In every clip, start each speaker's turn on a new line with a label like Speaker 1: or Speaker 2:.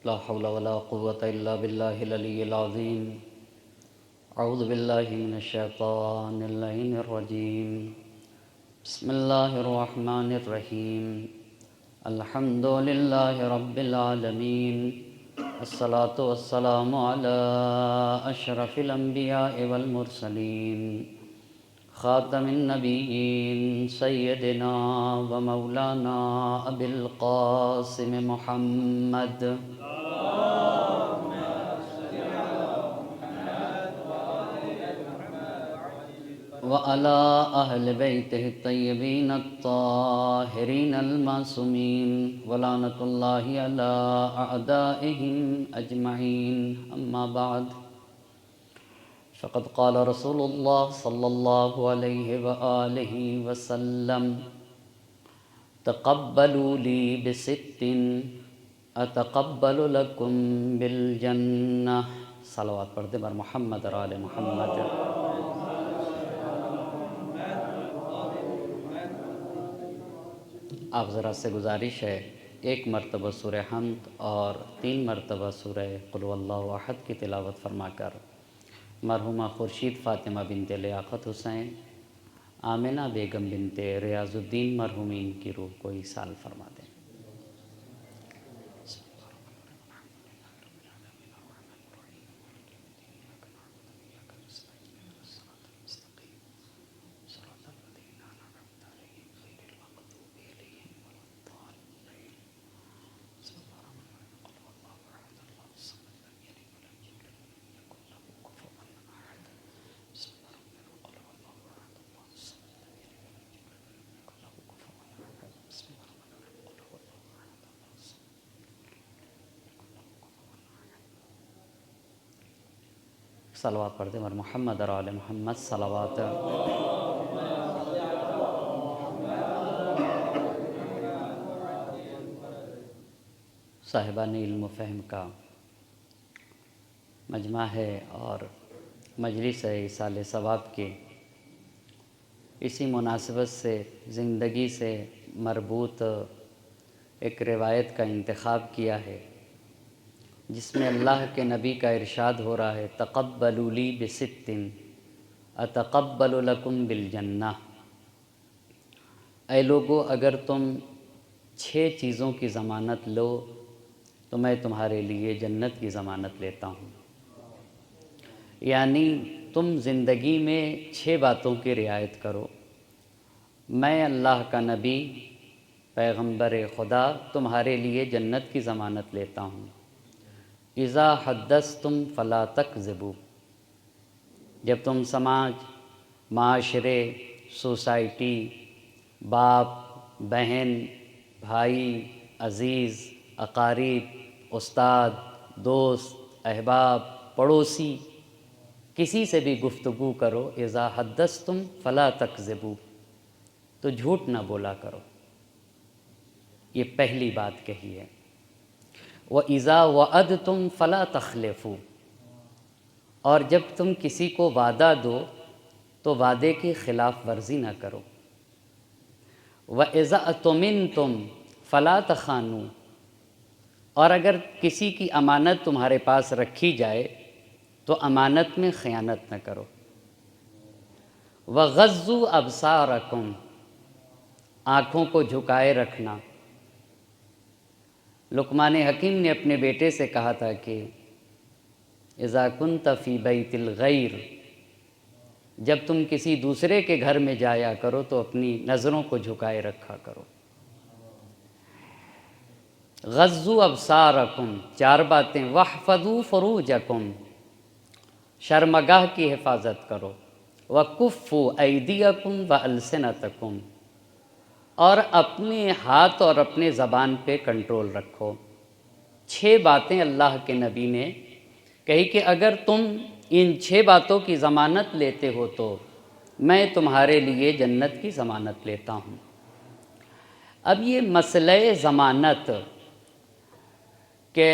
Speaker 1: لا حول ولا قوة إلا بالله العلي العظيم. أعوذ بالله من الشيطان اللعين الرجيم. بسم الله الرحمن الرحيم. الحمد لله رب العالمين. الصلاة والسلام على أشرف الأنبياء والمرسلين خاتم النبيين سيدنا ومولانا أبي القاسم محمد وعلى أهل بيته الطيبين الطاهرين المعصومين ولعنة الله على أعدائهم أجمعين. أما بعد، فقد قال رسول الله صلى الله عليه وآله وسلم: تقبلوا لي بست أتقبل لكم بالجنة. صلوات پڑھتے بر محمد اور آل محمد. آپ ذرا سے گزارش ہے، ایک مرتبہ سورہ حمد اور 3 مرتبہ سورہ قل هو اللہ احد کی تلاوت فرما کر مرحومہ خورشید فاطمہ بنت لیاقت حسین، آمنہ بیگم بنت ریاض الدین مرحومین کی روح کو ایصال فرما دیں. صلوات پڑھتے ہیں محمد اور آل محمد. صلوات. صاحبان علم و فہم کا مجمع ہے اور مجلس ہے ایصال ثواب کی. اسی مناسبت سے زندگی سے مربوط ایک روایت کا انتخاب کیا ہے جس میں اللہ کے نبی کا ارشاد ہو رہا ہے: تقبلوا لی بست اتقبل لکم بالجنہ. اے لوگو، اگر تم 6 چیزوں کی ضمانت لو تو میں تمہارے لیے جنت کی ضمانت لیتا ہوں. یعنی تم زندگی میں 6 باتوں کی رعایت کرو. میں اللہ کا نبی پیغمبر خدا تمہارے لیے جنت کی ضمانت لیتا ہوں. اذا حدثتم فلا تکذبوا. جب تم سماج، معاشرے، سوسائٹی، باپ، بہن، بھائی، عزیز، اقارب، استاد، دوست، احباب، پڑوسی، کسی سے بھی گفتگو کرو، اذا حدثتم فلا تکذبوا، تو جھوٹ نہ بولا کرو. یہ پہلی بات کہی ہے. وَإِذَا وَعَدْتُمْ فَلَا تَخْلِفُوا. اور جب تم کسی کو وعدہ دو تو وعدے کی خلاف ورزی نہ کرو. وَإِذَا اؤْتُمِنْتُمْ فَلَا تَخَانُوا. اور اگر کسی کی امانت تمہارے پاس رکھی جائے تو امانت میں خیانت نہ کرو. وَغَضُّوا أَبْصَارَكُمْ. آنکھوں کو جھکائے رکھنا. لقمان حکیم نے اپنے بیٹے سے کہا تھا کہ اذا كنت فی بیت الغیر، جب تم کسی دوسرے کے گھر میں جایا کرو تو اپنی نظروں کو جھکائے رکھا کرو. غضوا ابصارکم. 4 باتیں. واحفظوا فروجکم. شرمگاہ کی حفاظت کرو. وکفوا ایدیکم والسنتکم. اور اپنے ہاتھ اور اپنے زبان پہ کنٹرول رکھو. 6 باتیں اللہ کے نبی نے کہی کہ اگر تم ان 6 باتوں کی ضمانت لیتے ہو تو میں تمہارے لیے جنت کی ضمانت لیتا ہوں. اب یہ مسئلہ ضمانت کہ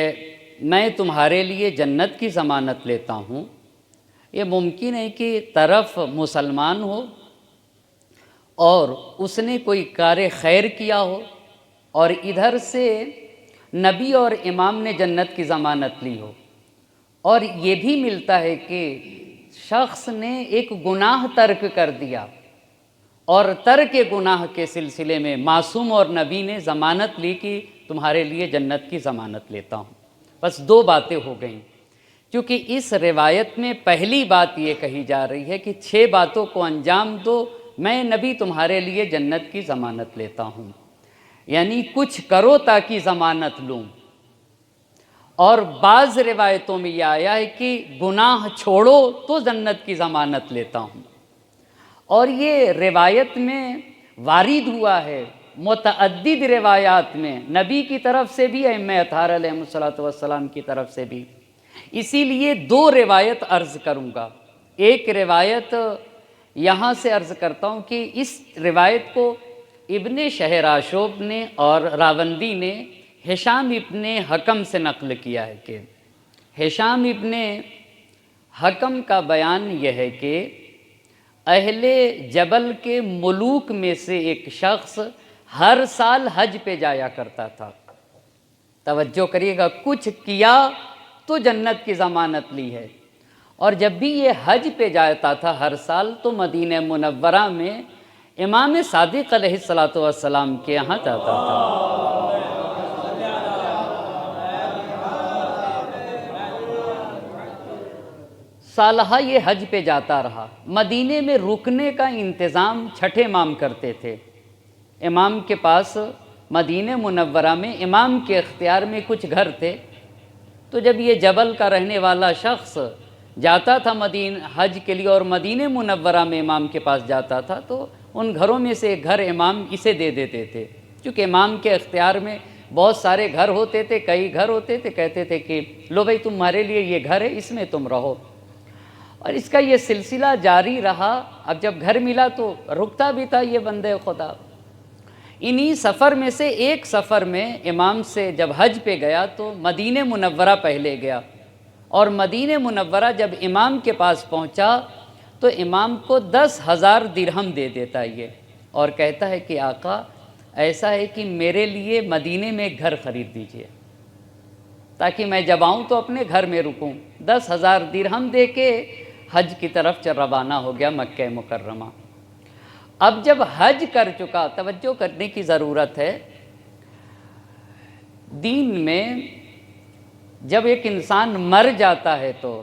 Speaker 1: میں تمہارے لیے جنت کی ضمانت لیتا ہوں، یہ ممکن ہے کہ طرف مسلمان ہو اور اس نے کوئی کار خیر کیا ہو اور ادھر سے نبی اور امام نے جنت کی ضمانت لی ہو، اور یہ بھی ملتا ہے کہ شخص نے ایک گناہ ترک کر دیا اور ترک گناہ کے سلسلے میں معصوم اور نبی نے ضمانت لی کہ تمہارے لیے جنت کی ضمانت لیتا ہوں۔ بس دو باتیں ہو گئیں، کیونکہ اس روایت میں پہلی بات یہ کہی جا رہی ہے کہ 6 باتوں کو انجام دو، میں نبی تمہارے لیے جنت کی ضمانت لیتا ہوں، یعنی کچھ کرو تاکہ ضمانت لوں۔ اور بعض روایتوں میں یہ آیا ہے کہ گناہ چھوڑو تو جنت کی ضمانت لیتا ہوں، اور یہ روایت میں وارد ہوا ہے متعدد روایات میں، نبی کی طرف سے بھی، ائمہ اطہار علیہم الصلوۃ کی طرف سے بھی۔ اسی لیے 2 روایت عرض کروں گا۔ ایک روایت یہاں سے عرض کرتا ہوں کہ اس روایت کو ابن شہراشوب نے اور راوندی نے ہشام ابن حکم سے نقل کیا ہے کہ ہشام ابن حکم کا بیان یہ ہے کہ اہل جبل کے ملوک میں سے ایک شخص ہر سال حج پہ جایا کرتا تھا۔ توجہ کریے گا، کچھ کیا تو جنت کی ضمانت لی ہے، اور جب بھی یہ حج پہ جاتا تھا ہر سال تو مدینہ منورہ میں امام صادق علیہ السلام کے یہاں جاتا تھا۔ سالہا یہ حج پہ جاتا رہا، مدینے میں رکنے کا انتظام چھٹے امام کرتے تھے۔ امام کے پاس مدینہ منورہ میں امام کے اختیار میں کچھ گھر تھے، تو جب یہ جبل کا رہنے والا شخص جاتا تھا حج کے لیے اور مدینہ منورہ میں امام کے پاس جاتا تھا، تو ان گھروں میں سے ایک گھر امام اسے دے دیتے تھے، چونکہ امام کے اختیار میں بہت سارے گھر ہوتے تھے، کئی گھر ہوتے تھے، کہتے تھے کہ لو بھائی تمہارے لیے یہ گھر ہے، اس میں تم رہو۔ اور اس کا یہ سلسلہ جاری رہا۔ اب جب گھر ملا تو رکتا بھی تھا یہ بندے خدا۔ انہی سفر میں سے ایک سفر میں امام سے جب حج پہ گیا تو مدینہ منورہ پہلے گیا، اور مدینہ منورہ جب امام کے پاس پہنچا تو امام کو 10,000 درہم دے دیتا یہ، اور کہتا ہے کہ آقا ایسا ہے کہ میرے لیے مدینہ میں ایک گھر خرید دیجئے تاکہ میں جب آؤں تو اپنے گھر میں رکوں۔ 10,000 درہم دے کے حج کی طرف روانہ ہو گیا مکہ مکرمہ۔ اب جب حج کر چکا، توجہ کرنے کی ضرورت ہے، دین میں جب ایک انسان مر جاتا ہے تو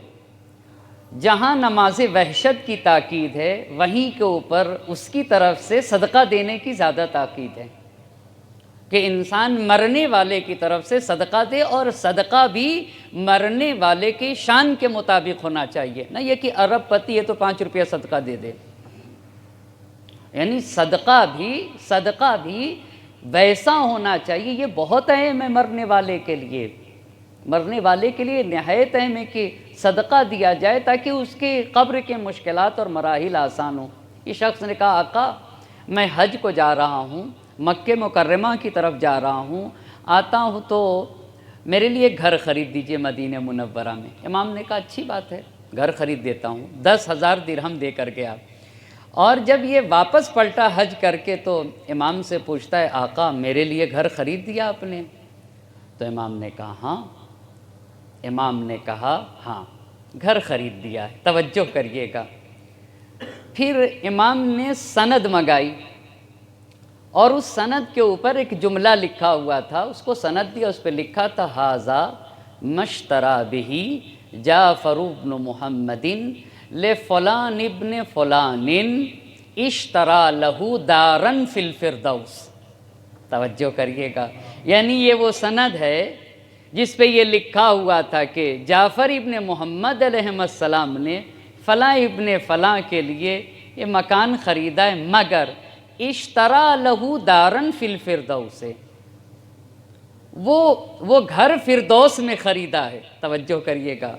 Speaker 1: جہاں نماز وحشت کی تاکید ہے وہیں کے اوپر اس کی طرف سے صدقہ دینے کی زیادہ تاکید ہے کہ انسان مرنے والے کی طرف سے صدقہ دے، اور صدقہ بھی مرنے والے کی شان کے مطابق ہونا چاہیے، نہ یہ کہ ارب پتی ہے تو 5 روپیہ صدقہ دے دے، یعنی صدقہ بھی ویسا ہونا چاہیے۔ یہ بہت اہم ہے مرنے والے کے لیے نہایت اہم ہے کہ صدقہ دیا جائے تاکہ اس کی قبر کے مشکلات اور مراحل آسان ہوں۔ یہ شخص نے کہا آقا میں حج کو جا رہا ہوں، مکہ مکرمہ کی طرف جا رہا ہوں، آتا ہوں تو میرے لیے گھر خرید دیجئے مدینہ منورہ میں۔ امام نے کہا اچھی بات ہے، گھر خرید دیتا ہوں۔ 10,000 درہم دے کر گیا، اور جب یہ واپس پلٹا حج کر کے تو امام سے پوچھتا ہے آقا میرے لیے گھر خرید دیا آپ نے؟ تو امام نے کہا ہاں گھر خرید دیا ہے۔ توجہ کریے گا، پھر امام نے سند منگائی، اور اس سند کے اوپر ایک جملہ لکھا ہوا تھا، اس کو سند دیا، اس پہ لکھا تھا ھذا مشترى به جعفر بن محمد لفلان ابن فلان اشترى له دارا فی الفردوس۔ توجہ کریے گا، یعنی یہ وہ سند ہے جس پہ یہ لکھا ہوا تھا کہ جعفر ابن محمد علیہ السلام نے فلاں ابن فلاں کے لیے یہ مکان خریدا ہے، مگر اشترى له دارا فی الفردوس، وہ گھر فردوس میں خریدا ہے۔ توجہ کریے گا،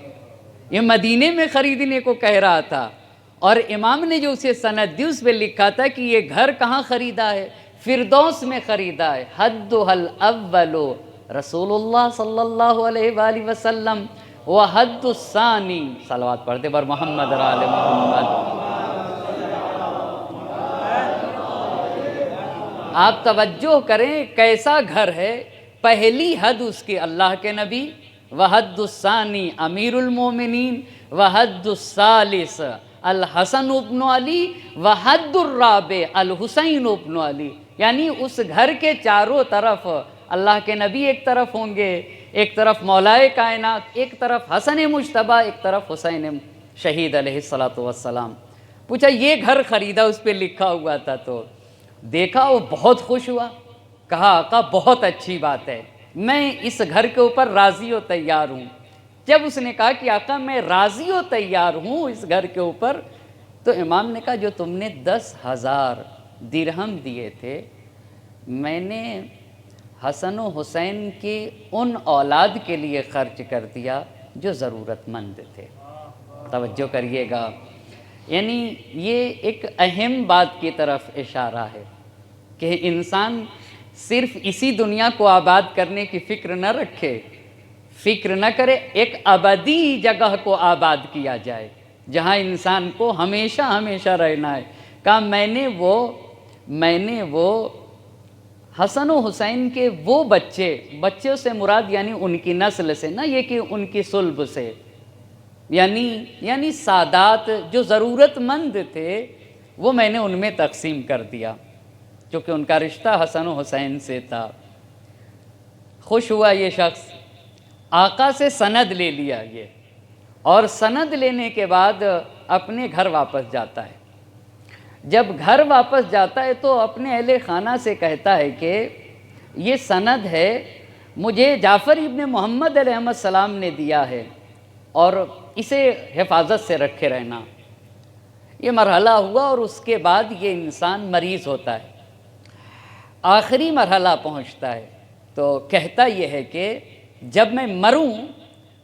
Speaker 1: یہ مدینے میں خریدنے کو کہہ رہا تھا، اور امام نے جو اسے سند دی اس پہ لکھا تھا کہ یہ گھر کہاں خریدا ہے؟ فردوس میں خریدا ہے۔ حدھا الاول رسول اللہ صلی اللہ علیہ وآلہ وسلم وحد الثانی، صلوات پڑھتے بر محمد اور آل محمد۔ آپ توجہ کریں کیسا گھر ہے، پہلی حد اس کی اللہ کے نبی، وحد الثانی امیر المومنین، وحد الثالث الحسن ابن علی، وحد الرابع الحسین ابن علی، یعنی اس گھر کے چاروں طرف اللہ کے نبی ایک طرف ہوں گے، ایک طرف مولائے کائنات، ایک طرف حسن مجتبیٰ، ایک طرف حسین شہید علیہ السلام۔ پوچھا یہ گھر خریدا، اس پہ لکھا ہوا تھا، تو دیکھا وہ بہت خوش ہوا، کہا آقا بہت اچھی بات ہے، میں اس گھر کے اوپر راضی و تیار ہوں۔ جب اس نے کہا کہ آقا میں راضی و تیار ہوں اس گھر کے اوپر، تو امام نے کہا جو تم نے 10,000 درہم دیے تھے، میں نے حسن و حسین کی ان اولاد کے لیے خرچ کر دیا جو ضرورت مند تھے۔ توجہ کریے گا، یعنی یہ ایک اہم بات کی طرف اشارہ ہے کہ انسان صرف اسی دنیا کو آباد کرنے کی فکر نہ رکھے، فکر نہ کرے، ایک ابدی جگہ کو آباد کیا جائے جہاں انسان کو ہمیشہ ہمیشہ رہنا ہے۔ کہا میں نے وہ حسن و حسین کے وہ بچوں سے مراد یعنی ان کی نسل سے، نہ یہ کہ ان کی صلب سے، یعنی سادات جو ضرورت مند تھے وہ میں نے ان میں تقسیم کر دیا، کیونکہ ان کا رشتہ حسن و حسین سے تھا۔ خوش ہوا یہ شخص، آقا سے سند لے لیا یہ، اور سند لینے کے بعد اپنے گھر واپس جاتا ہے۔ جب گھر واپس جاتا ہے تو اپنے اہل خانہ سے کہتا ہے کہ یہ سند ہے مجھے جعفر ابن محمد علیہ السلام نے دیا ہے اور اسے حفاظت سے رکھے رہنا۔ یہ مرحلہ ہوا اور اس کے بعد یہ انسان مریض ہوتا ہے، آخری مرحلہ پہنچتا ہے، تو کہتا یہ ہے کہ جب میں مروں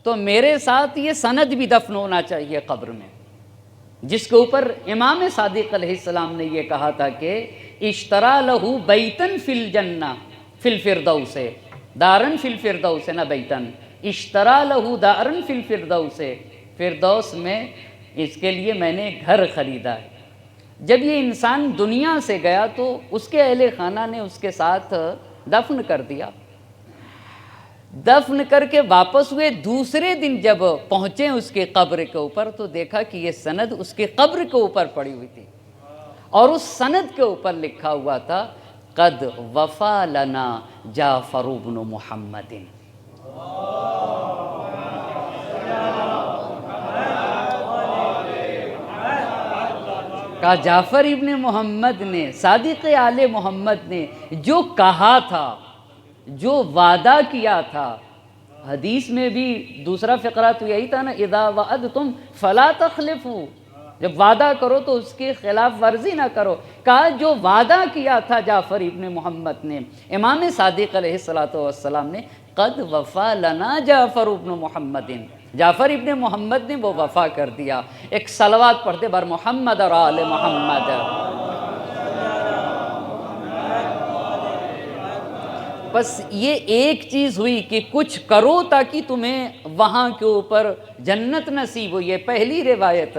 Speaker 1: تو میرے ساتھ یہ سند بھی دفن ہونا چاہیے قبر میں، جس کے اوپر امام صادق علیہ السلام نے یہ کہا تھا کہ اشترا لہو بیتن فی الجنہ فی الفردوس، دارن فی الفردوس، نہ بیتن، اشترا لہو دارن فی الفردوس، فردوس میں اس کے لیے میں نے گھر خریدا ہے۔ جب یہ انسان دنیا سے گیا تو اس کے اہل خانہ نے اس کے ساتھ دفن کر دیا۔ دفن کر کے واپس ہوئے، دوسرے دن جب پہنچے اس کے قبر کے اوپر تو دیکھا کہ یہ سند اس کے قبر کے اوپر پڑی ہوئی تھی، اور اس سند کے اوپر لکھا ہوا تھا قد وفا لنا جعفر بن محمد۔ کہا جعفر ابن محمد نے، صادق آل محمد نے جو کہا تھا، جو وعدہ کیا تھا، حدیث میں بھی دوسرا فقرہ تو یہی تھا نا، اذا وعدتم فلا تخلفوا، جب وعدہ کرو تو اس کی خلاف ورزی نہ کرو۔ کہا جو وعدہ کیا تھا جعفر ابن محمد نے، امام صادق علیہ السلام نے، قد وفا لنا جعفر ابن محمد، جعفر ابن محمد نے وہ وفا کر دیا۔ ایک صلوات پڑھتے بر محمد اور آل محمد۔ بس یہ ایک چیز ہوئی کہ کچھ کرو تاکہ تمہیں وہاں کے اوپر جنت نصیب ہوئی ہے، پہلی روایت۔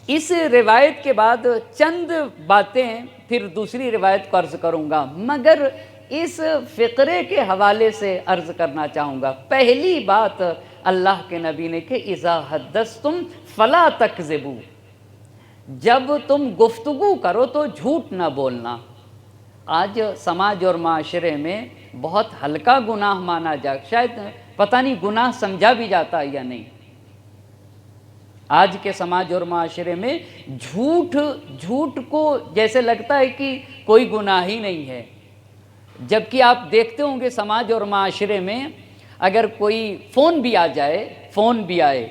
Speaker 1: اس روایت کے بعد چند باتیں پھر دوسری روایت کو عرض کروں گا، مگر اس فقرے کے حوالے سے عرض کرنا چاہوں گا۔ پہلی بات اللہ کے نبی نے کہ اذا حدثتم فلا تکذبوا، جب تم گفتگو کرو تو جھوٹ نہ بولنا۔ آج سماج اور معاشرے میں بہت ہلکا گناہ مانا جائے، شاید پتہ نہیں گناہ سمجھا بھی جاتا ہے یا نہیں۔ آج کے سماج اور معاشرے میں جھوٹ کو جیسے لگتا ہے کہ کوئی گناہ ہی نہیں ہے، جبکہ آپ دیکھتے ہوں گے سماج اور معاشرے میں اگر کوئی فون بھی آ جائے، فون بھی آئے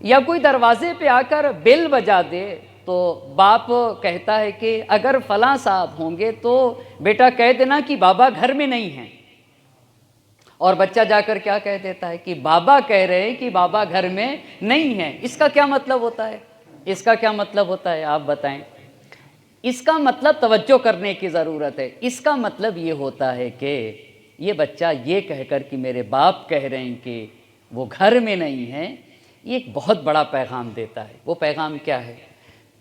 Speaker 1: یا کوئی دروازے پہ آ کر بیل بجا دے تو باپ کہتا ہے کہ اگر فلاں صاحب ہوں گے تو بیٹا کہہ دینا کہ بابا گھر میں نہیں ہیں، اور بچہ جا کر کیا کہہ دیتا ہے کہ بابا کہہ رہے ہیں کہ بابا گھر میں نہیں ہیں۔ اس کا کیا مطلب ہوتا ہے؟ اس کا کیا مطلب ہوتا ہے آپ بتائیں؟ اس کا مطلب توجہ کرنے کی ضرورت ہے۔ اس کا مطلب یہ ہوتا ہے کہ یہ بچہ یہ کہہ کر کہ میرے باپ کہہ رہے ہیں کہ وہ گھر میں نہیں ہیں، یہ ایک بہت بڑا پیغام دیتا ہے۔ وہ پیغام کیا ہے؟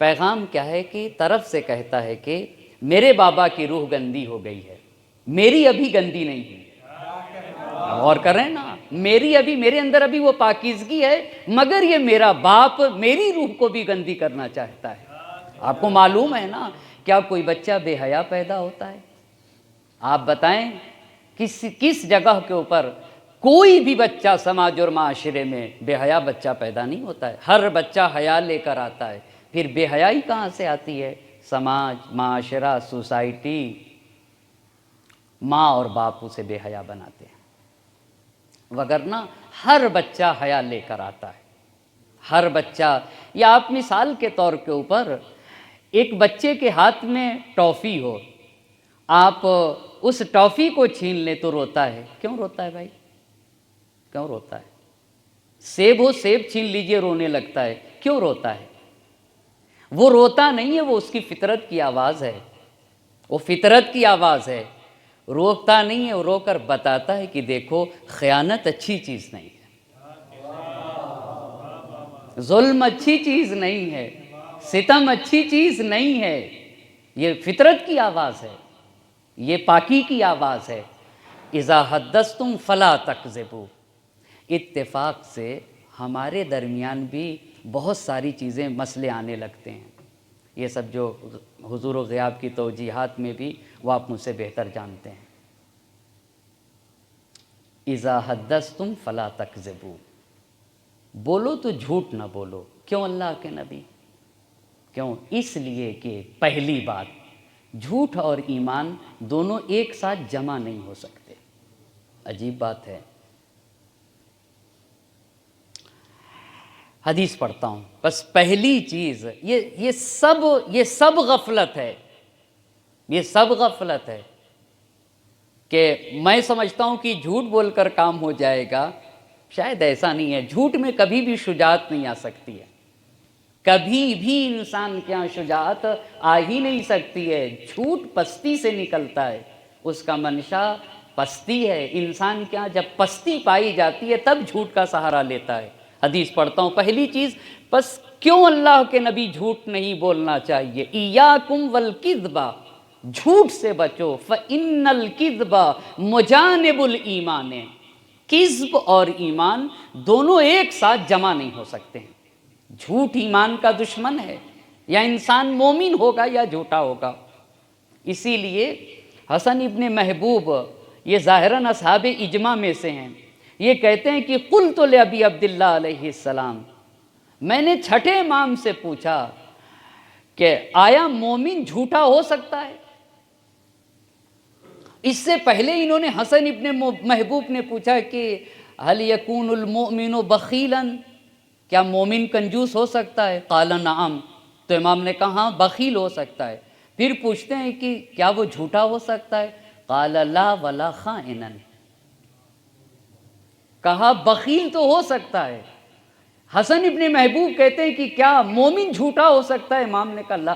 Speaker 1: پیغام کیا ہے کہ طرف سے کہتا ہے کہ میرے بابا کی روح گندی ہو گئی ہے، میری ابھی گندی نہیں ہے، غور کر رہے ہیں نا، میرے اندر ابھی وہ پاکیزگی ہے، مگر یہ میرا باپ میری روح کو بھی گندی کرنا چاہتا ہے۔ آپ کو معلوم ہے نا، کیا کوئی بچہ بے حیا پیدا ہوتا ہے؟ آپ بتائیں کس جگہ کے اوپر کوئی بھی بچہ سماج اور معاشرے میں بے حیا بچہ پیدا نہیں ہوتا ہے، ہر بچہ حیا لے کر آتا ہے۔ پھر بے حیائی کہاں سے آتی ہے؟ سماج، معاشرہ، سوسائٹی، ماں اور باپ اسے بے حیا بناتے ہیں، وگرنہ ہر بچہ حیا لے کر آتا ہے، ہر بچہ۔ یا آپ مثال کے طور کے اوپر ایک بچے کے ہاتھ میں ٹافی ہو، آپ اس ٹافی کو چھین لیں تو روتا ہے، کیوں روتا ہے بھائی؟ کیوں روتا ہے؟ سیب ہو، سیب چھین لیجئے رونے لگتا ہے، کیوں روتا ہے؟ وہ روتا نہیں ہے، وہ اس کی فطرت کی آواز ہے، وہ فطرت کی آواز ہے، روتا نہیں ہے، وہ رو کر بتاتا ہے کہ دیکھو خیانت اچھی چیز نہیں ہے، ظلم اچھی چیز نہیں ہے، ستم اچھی چیز نہیں ہے، یہ فطرت کی آواز ہے، یہ پاکی کی آواز ہے۔ اذا حدثتم فلا تکذبوا۔ اتفاق سے ہمارے درمیان بھی بہت ساری چیزیں مسئلے آنے لگتے ہیں، یہ سب جو حضور و غیاب کی توجیہات میں بھی وہ آپ مجھ سے بہتر جانتے ہیں۔ اذا حدثتم فلا تکذبوا، بولو تو جھوٹ نہ بولو۔ کیوں اللہ کے نبی؟ کیوں؟ اس لیے کہ پہلی بات، جھوٹ اور ایمان دونوں ایک ساتھ جمع نہیں ہو سکتے۔ عجیب بات ہے، حدیث پڑھتا ہوں۔ بس پہلی چیز یہ سب غفلت ہے، یہ سب غفلت ہے کہ میں سمجھتا ہوں کہ جھوٹ بول کر کام ہو جائے گا، شاید ایسا نہیں ہے۔ جھوٹ میں کبھی بھی شجاعت نہیں آ سکتی ہے، کبھی بھی انسان کے یہاں شجاعت آ ہی نہیں سکتی ہے۔ جھوٹ پستی سے نکلتا ہے، اس کا منشا پستی ہے۔ انسان کے یہاں جب پستی پائی جاتی ہے تب جھوٹ کا سہارا لیتا ہے۔ حدیث پڑھتا ہوں، پہلی چیز، بس کیوں اللہ کے نبی جھوٹ نہیں بولنا چاہیے؟ ایاکم والکذب، جھوٹ سے بچو، فإن الکذب مجانب الایمان۔ کذب اور ایمان دونوں ایک ساتھ جمع نہیں ہو سکتے ہیں۔ جھوٹ ایمان کا دشمن ہے، یا انسان مومن ہوگا یا جھوٹا ہوگا۔ اسی لیے حسن ابن محبوب، یہ ظاہراً اصحاب اجماع میں سے ہیں، یہ کہتے ہیں کہ قلت لابی عبداللہ علیہ السلام، میں نے چھٹے امام سے پوچھا کہ آیا مومن جھوٹا ہو سکتا ہے؟ اس سے پہلے انہوں نے حسن ابن محبوب نے پوچھا کہ هل یکون المؤمن بخیلا، کیا مومن کنجوس ہو سکتا ہے؟ قال نعم، تو امام نے کہا ہاں بخیل ہو سکتا ہے۔ پھر پوچھتے ہیں کہ کیا وہ جھوٹا ہو سکتا ہے؟ قال لا ولا خائنا، کہا بخیل تو ہو سکتا ہے۔ حسن ابن محبوب کہتے ہیں کہ کیا مومن جھوٹا ہو سکتا ہے؟ امام نے کہا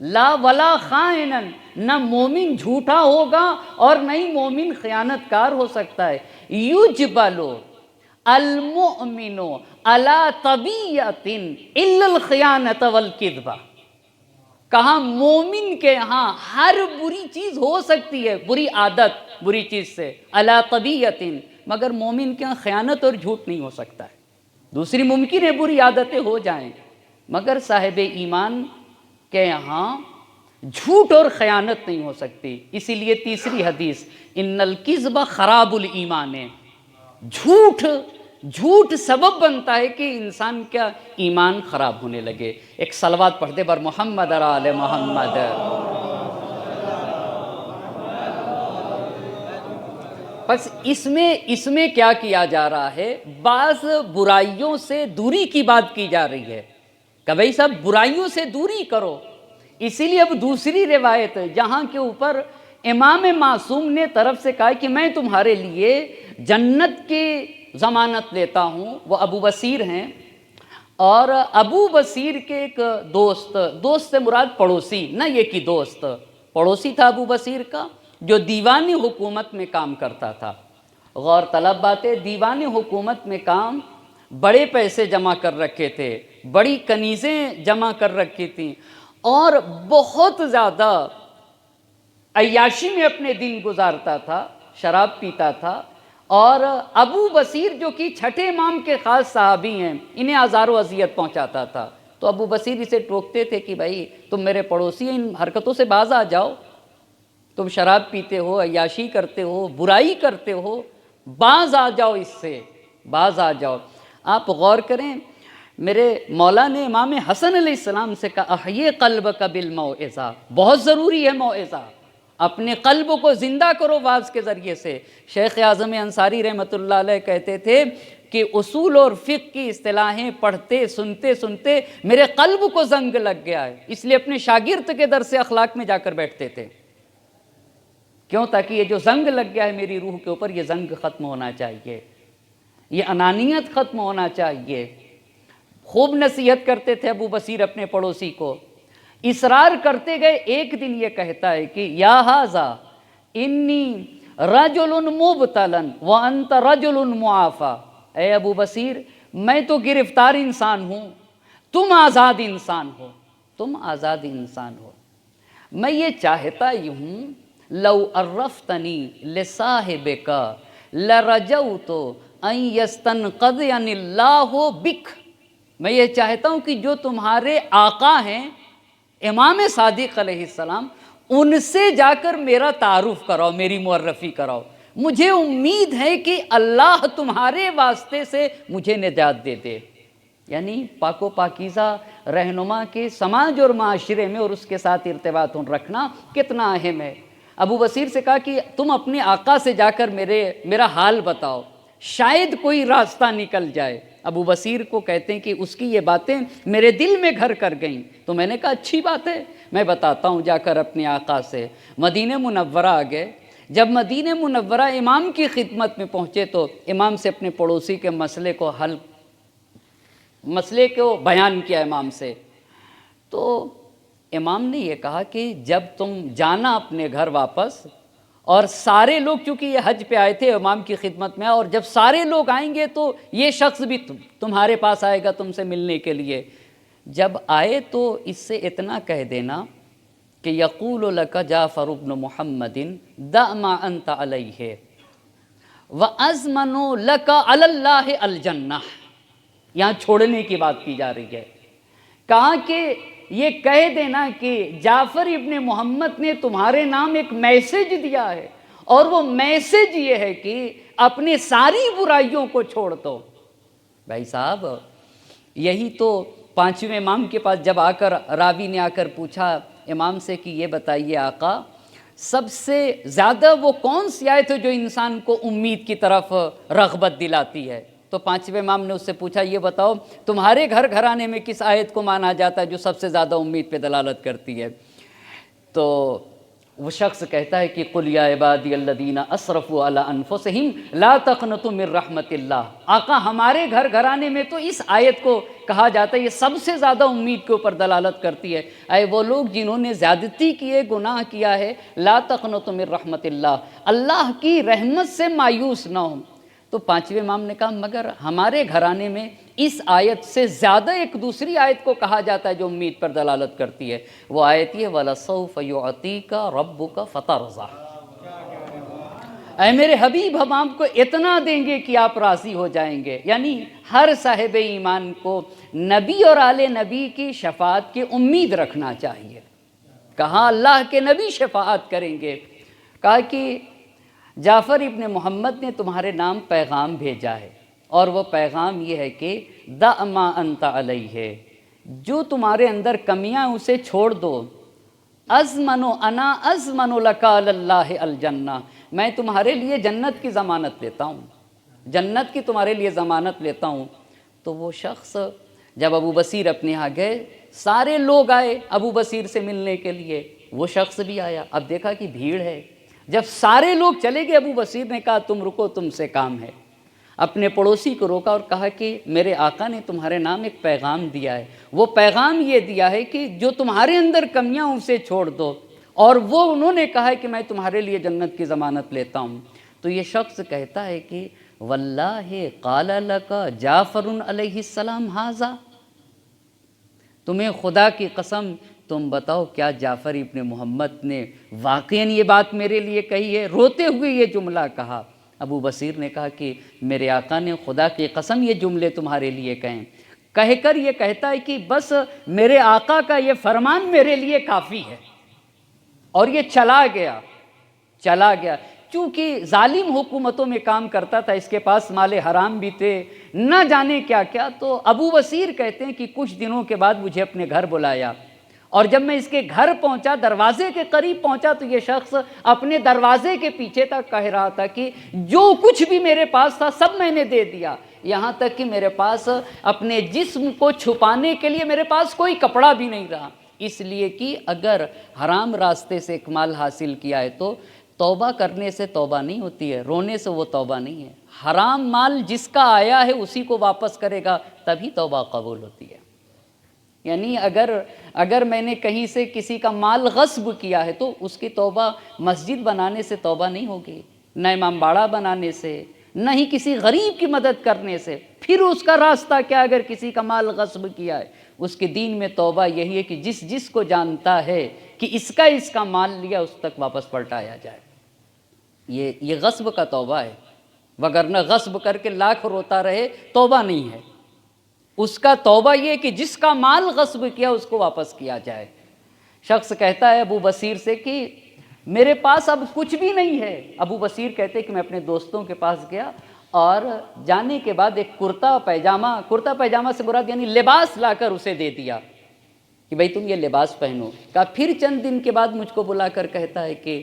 Speaker 1: لا ولا خائنا، نہ مومن جھوٹا ہوگا اور نہ ہی مومن خیانت کار ہو سکتا ہے۔ یجبل المؤمن علی طبیعۃ الا الخیانۃ والکذب، کہا مومن کے ہاں ہر بری چیز ہو سکتی ہے، بری عادت، بری چیز سے، علی طبیعۃ، مگر مومن کے ہاں خیانت اور جھوٹ نہیں ہو سکتا ہے۔ دوسری ممکن ہے بری عادتیں ہو جائیں، مگر صاحب ایمان کے یہاں جھوٹ اور خیانت نہیں ہو سکتی۔ اسی لیے تیسری حدیث، ان الکذب خراب الایمان، جھوٹ سبب بنتا ہے کہ انسان کا ایمان خراب ہونے لگے۔ ایک صلوات پڑھ دے بر محمد اور آل محمد۔ بس اس میں کیا کیا جا رہا ہے؟ بعض برائیوں سے دوری کی بات کی جا رہی ہے کہ بھئی سب برائیوں سے دوری کرو۔ اسی لیے اب دوسری روایت جہاں کے اوپر امام معصوم نے طرف سے کہا کہ میں تمہارے لیے جنت کی ضمانت لیتا ہوں، وہ ابو بصیر ہیں، اور ابو بصیر کے ایک دوست سے مراد پڑوسی، نہ یہ کہ دوست، پڑوسی تھا ابو بصیر کا جو دیوانی حکومت میں کام کرتا تھا۔ غور طلب بات ہے، دیوانی حکومت میں کام، بڑے پیسے جمع کر رکھے تھے، بڑی کنیزیں جمع کر رکھی تھیں، اور بہت زیادہ عیاشی میں اپنے دن گزارتا تھا، شراب پیتا تھا، اور ابو بصیر جو کہ چھٹے امام کے خاص صحابی ہیں، انہیں آزار و اذیت پہنچاتا تھا۔ تو ابو بصیر اسے ٹوکتے تھے کہ بھائی تم میرے پڑوسی، ان حرکتوں سے باز آ جاؤ، تم شراب پیتے ہو، عیاشی کرتے ہو، برائی کرتے ہو، باز آ جاؤ، اس سے باز آ جاؤ۔ آپ غور کریں، میرے مولا نے امام حسن علیہ السلام سے کہا احیی قلبک بالموعظہ، بہت ضروری ہے موعظہ، اپنے قلب کو زندہ کرو واعظ کے ذریعے سے۔ شیخ اعظم انصاری رحمۃ اللہ علیہ کہتے تھے کہ اصول اور فقہ کی اصطلاحیں پڑھتے سنتے سنتے میرے قلب کو زنگ لگ گیا ہے، اس لیے اپنے شاگرد کے درس اخلاق میں جا کر بیٹھتے تھے۔ کیوں؟ تاکہ یہ جو زنگ لگ گیا ہے میری روح کے اوپر، یہ زنگ ختم ہونا چاہیے، یہ انانیت ختم ہونا چاہیے۔ خوب نصیحت کرتے تھے ابو بصیر اپنے پڑوسی کو، اصرار کرتے گئے۔ ایک دن یہ کہتا ہے کہ یا ھذا انی رجل مبتلا وانت رجل معافی، اے ابو بصیر میں تو گرفتار انسان ہوں، تم آزاد انسان ہو، تم آزاد انسان ہو۔ میں یہ چاہتا ہی ہوں لو عرفتنی لصاحبک لرجوت ان یستنقذنی اللہ بک، میں یہ چاہتا ہوں کہ جو تمہارے آقا ہیں امام صادق علیہ السلام، ان سے جا کر میرا تعارف کراؤ، میری معرفی کراؤ، مجھے امید ہے کہ اللہ تمہارے واسطے سے مجھے نجات دے دے۔ یعنی پاک و پاکیزہ رہنما کے سماج اور معاشرے میں اور اس کے ساتھ ارتباط رکھنا کتنا اہم ہے۔ ابو بصیر سے کہا کہ تم اپنے آقا سے جا کر میرا حال بتاؤ، شاید کوئی راستہ نکل جائے۔ ابو بصیر کو کہتے ہیں کہ اس کی یہ باتیں میرے دل میں گھر کر گئیں، تو میں نے کہا اچھی بات ہے، میں بتاتا ہوں جا کر اپنے آقا سے۔ مدینہ منورہ آ گئے۔ جب مدینہ منورہ امام کی خدمت میں پہنچے تو امام سے اپنے پڑوسی کے مسئلے کو بیان کیا امام سے۔ تو امام نے یہ کہا کہ جب تم جانا اپنے گھر واپس، اور سارے لوگ چونکہ یہ حج پہ آئے تھے امام کی خدمت میں، اور جب سارے لوگ آئیں گے تو یہ شخص بھی تمہارے پاس آئے گا تم سے ملنے کے لیے، جب آئے تو اس سے اتنا کہہ دینا کہ یقول لک جعفر بن محمد دع ما انت علیہ وازمن لک علی اللہ الجنہ۔ یہاں چھوڑنے کی بات کی جا رہی ہے۔ کہا کہ یہ کہہ دینا کہ جعفر ابن محمد نے تمہارے نام ایک میسج دیا ہے، اور وہ میسج یہ ہے کہ اپنے ساری برائیوں کو چھوڑ دو۔ بھائی صاحب، یہی تو پانچویں امام کے پاس جب راوی نے آ کر پوچھا امام سے کہ یہ بتائیے آقا، سب سے زیادہ وہ کون سی آیت ہے جو انسان کو امید کی طرف رغبت دلاتی ہے؟ تو پانچویں امام نے اس سے پوچھا یہ بتاؤ تمہارے گھر گھرانے میں کس آیت کو مانا جاتا ہے جو سب سے زیادہ امید پہ دلالت کرتی ہے؟ تو وہ شخص کہتا ہے کہ قل یا عبادی الذین اسرفوا علی انفسہم لا تقنطوا من رحمت اللہ۔ آقا ہمارے گھر گھرانے میں تو اس آیت کو کہا جاتا ہے، یہ سب سے زیادہ امید کے اوپر دلالت کرتی ہے۔ اے وہ لوگ جنہوں نے زیادتی کی ہے، گناہ کیا ہے، لا تقنطوا من رحمت اللہ، اللہ کی رحمت سے مایوس نہ ہوں۔ تو پانچویں امام نے کہا مگر ہمارے گھرانے میں اس آیت سے زیادہ ایک دوسری آیت کو کہا جاتا ہے جو امید پر دلالت کرتی ہے، وہ آیت یہ وَلَسَوْفَ يُعْطِيكَ رَبُّكَ فَتَرْضَىٰ۔ اے میرے حبیب، ہم آپ کو اتنا دیں گے کہ آپ راضی ہو جائیں گے۔ یعنی ہر صاحب ایمان کو نبی اور آل نبی کی شفاعت کی امید رکھنا چاہیے۔ کہا اللہ کے نبی شفاعت کریں گے۔ کہا کہ جعفر ابن محمد نے تمہارے نام پیغام بھیجا ہے، اور وہ پیغام یہ ہے کہ دع ما انت علیہ، جو تمہارے اندر کمیاں اسے چھوڑ دو۔ انا ازمن لک علی اللہ الجنہ، میں تمہارے لیے جنت کی ضمانت لیتا ہوں، جنت کی تمہارے لیے ضمانت لیتا ہوں۔ تو وہ شخص جب ابو بصیر اپنے یہاں گئے، سارے لوگ آئے ابو بصیر سے ملنے کے لیے، وہ شخص بھی آیا۔ اب دیکھا کہ بھیڑ ہے، جب سارے لوگ چلے گئے ابو بصیر نے کہا تم رکو، تم سے کام ہے۔ اپنے پڑوسی کو روکا اور کہا کہ میرے آقا نے تمہارے نام ایک پیغام دیا ہے، وہ پیغام یہ دیا ہے کہ جو تمہارے اندر کمیاں اسے چھوڑ دو، اور وہ انہوں نے کہا ہے کہ میں تمہارے لیے جنت کی ضمانت لیتا ہوں۔ تو یہ شخص کہتا ہے کہ واللہ قال لک جعفر علیہ السلام ھذا، تمہیں خدا کی قسم تم بتاؤ کیا جعفر ابن محمد نے واقعاً یہ بات میرے لیے کہی ہے؟ روتے ہوئے یہ جملہ کہا۔ ابو بصیر نے کہا کہ میرے آقا نے خدا کی قسم یہ جملے تمہارے لیے کہیں، کہہ کر یہ کہتا ہے کہ بس میرے آقا کا یہ فرمان میرے لیے کافی ہے، اور یہ چلا گیا۔ چونکہ ظالم حکومتوں میں کام کرتا تھا، اس کے پاس مال حرام بھی تھے، نہ جانے کیا کیا، تو ابو بصیر کہتے ہیں کہ کچھ دنوں کے بعد مجھے اپنے گھر بلایا، اور جب میں اس کے گھر پہنچا، دروازے کے قریب پہنچا، تو یہ شخص اپنے دروازے کے پیچھے تک کہہ رہا تھا کہ جو کچھ بھی میرے پاس تھا سب میں نے دے دیا، یہاں تک کہ میرے پاس اپنے جسم کو چھپانے کے لیے میرے پاس کوئی کپڑا بھی نہیں رہا، اس لیے کہ اگر حرام راستے سے ایک مال حاصل کیا ہے تو توبہ کرنے سے توبہ نہیں ہوتی ہے، رونے سے وہ توبہ نہیں ہے۔ حرام مال جس کا آیا ہے اسی کو واپس کرے گا، تبھی توبہ قبول ہوتی ہے۔ یعنی اگر میں نے کہیں سے کسی کا مال غصب کیا ہے تو اس کی توبہ مسجد بنانے سے توبہ نہیں ہوگی، نہ امام باڑہ بنانے سے، نہ ہی کسی غریب کی مدد کرنے سے۔ پھر اس کا راستہ کیا؟ اگر کسی کا مال غصب کیا ہے، اس کے دین میں توبہ یہی ہے کہ جس کو جانتا ہے کہ اس کا مال لیا، اس تک واپس پلٹایا جائے۔ یہ غصب کا توبہ ہے، وگرنہ غصب کر کے لاکھ روتا رہے توبہ نہیں ہے۔ اس کا توبہ یہ کہ جس کا مال غصب کیا اس کو واپس کیا جائے۔ شخص کہتا ہے ابو بصیر سے کہ میرے پاس اب کچھ بھی نہیں ہے۔ ابو بصیر کہتے کہ میں اپنے دوستوں کے پاس گیا، اور جانے کے بعد ایک کرتا پیجامہ سے مراد یعنی لباس لا کر اسے دے دیا کہ بھئی تم یہ لباس پہنو۔ کہا پھر چند دن کے بعد مجھ کو بلا کر کہتا ہے کہ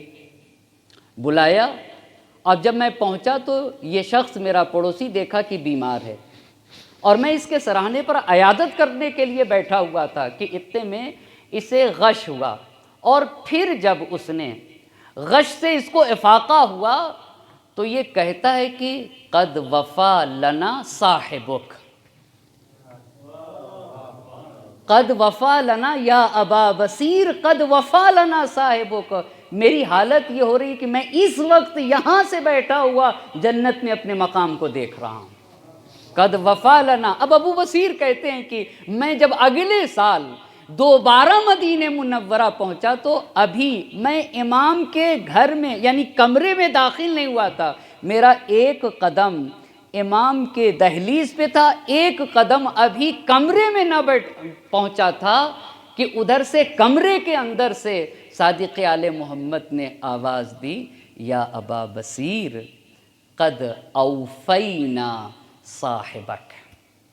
Speaker 1: بلایا، اب جب میں پہنچا تو یہ شخص میرا پڑوسی دیکھا کہ بیمار ہے، اور میں اس کے سراہنے پر عیادت کرنے کے لیے بیٹھا ہوا تھا کہ اتنے میں اسے غش ہوا، اور پھر جب اس نے غش سے اس کو افاقہ ہوا تو یہ کہتا ہے کہ قد وفا لنا صاحبک، قد وفا لنا یا ابا بصیر، قد وفا لنا صاحبک۔ میری حالت یہ ہو رہی کہ میں اس وقت یہاں سے بیٹھا ہوا جنت میں اپنے مقام کو دیکھ رہا ہوں۔ قد وفا لنا۔ اب ابو بصیر کہتے ہیں کہ میں جب اگلے سال دوبارہ مدینہ منورہ پہنچا تو ابھی میں امام کے گھر میں یعنی کمرے میں داخل نہیں ہوا تھا، میرا ایک قدم امام کے دہلیز پہ تھا، ایک قدم ابھی کمرے میں نہ پہنچا تھا کہ ادھر سے کمرے کے اندر سے صادق آل محمد نے آواز دی، یا ابا بصیر قد اوفینا صاحبک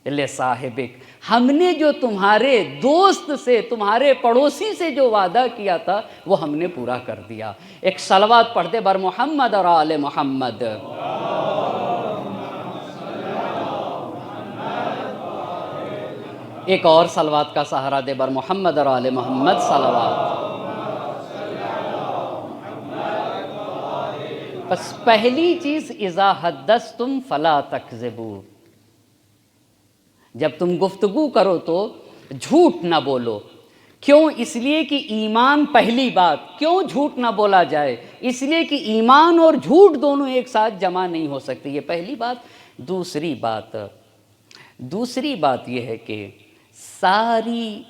Speaker 1: لصاحبک، ہم نے جو تمہارے دوست سے، تمہارے پڑوسی سے جو وعدہ کیا تھا وہ ہم نے پورا کر دیا۔ ایک صلوات پڑھ دے بر محمد اور آل محمد۔ ایک اور صلوات کا سہارا دے بر محمد اور آل محمد صلوات۔ بس پہلی چیز اذا حدثتم فلا تکذبوا، جب تم گفتگو کرو تو جھوٹ نہ بولو۔ کیوں؟ اس لیے کہ ایمان پہلی بات۔ کیوں جھوٹ نہ بولا جائے؟ اس لیے کہ ایمان اور جھوٹ دونوں ایک ساتھ جمع نہیں ہو سکتے، یہ پہلی بات۔ دوسری بات یہ ہے کہ ساری